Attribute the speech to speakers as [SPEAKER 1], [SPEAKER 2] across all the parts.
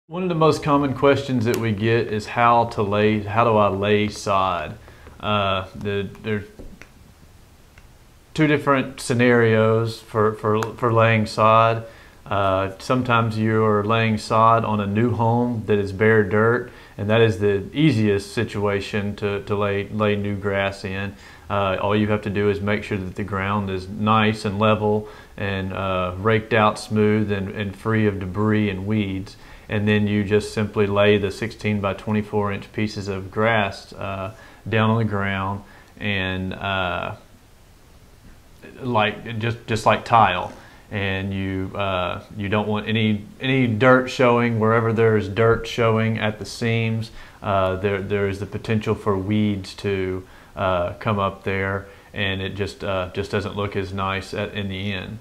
[SPEAKER 1] One of the most common questions that we get is how do I lay sod? There's two different scenarios for laying sod. Sometimes you're laying sod on a new home that is bare dirt, and that is the easiest situation to lay new grass in. All you have to do is make sure that the ground is nice and level and raked out smooth and free of debris and weeds. And then you just simply lay the 16 by 24 inch pieces of grass down on the ground, and just like tile. And you don't want any dirt showing. Wherever there's dirt showing at the seams, there is the potential for weeds to come up there, and it just doesn't look as nice in the end.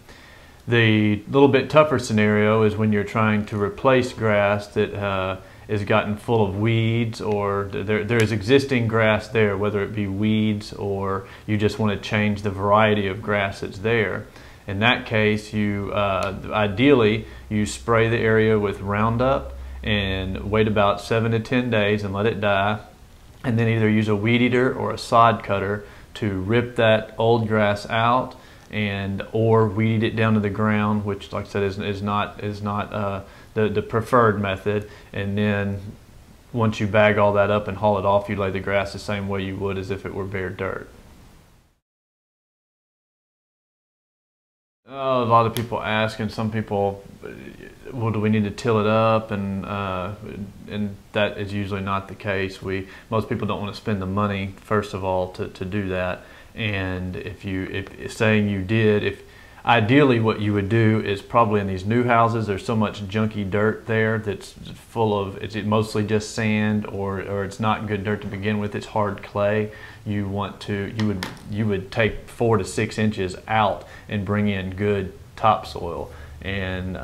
[SPEAKER 1] The little bit tougher scenario is when you're trying to replace grass that is gotten full of weeds, or there is existing grass there, whether it be weeds or you just want to change the variety of grass that's there. In that case, ideally you spray the area with Roundup and wait about 7 to 10 days and let it die, and then either use a weed eater or a sod cutter to rip that old grass out, or weed it down to the ground, which, like I said, is not the preferred method. And then once you bag all that up and haul it off, you lay the grass the same way you would as if it were bare dirt. A lot of people ask, and some people, well, do we need to till it up? And that is usually not the case. Most people don't want to spend the money, first of all, to do that. And ideally what you would do is, probably in these new houses, there's so much junky dirt there that's full of, it's mostly just sand, or it's not good dirt to begin with, it's hard clay. You would take 4 to 6 inches out and bring in good topsoil. And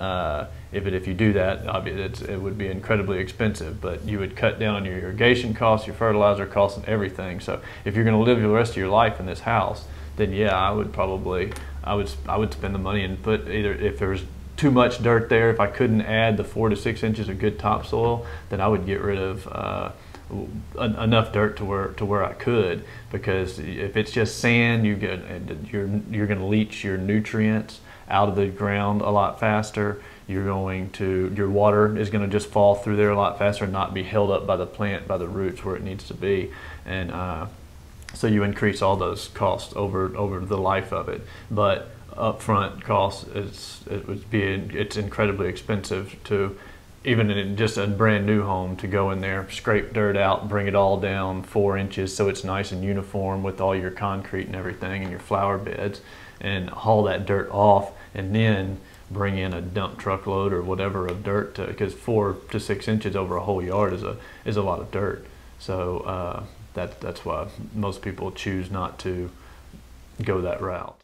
[SPEAKER 1] if you do that, obviously it would be incredibly expensive, but you would cut down on your irrigation costs, your fertilizer costs, and everything. So if you're going to live the rest of your life in this house, then yeah, I would spend the money and put, either, if there's too much dirt there, if I couldn't add the 4 to 6 inches of good topsoil, then I would get rid of enough dirt to where I could, because if it's just sand, you're going to leach your nutrients out of the ground a lot faster. Your water is going to just fall through there a lot faster and not be held up by the plant, by the roots where it needs to be. And so you increase all those costs over the life of it. But upfront costs, it's incredibly expensive to, even in just a brand new home, to go in there, scrape dirt out, bring it all down 4 inches so it's nice and uniform with all your concrete and everything and your flower beds, and haul that dirt off, and then bring in a dump truck load or whatever of dirt, because 4 to 6 inches over a whole yard is a lot of dirt. So that's why most people choose not to go that route.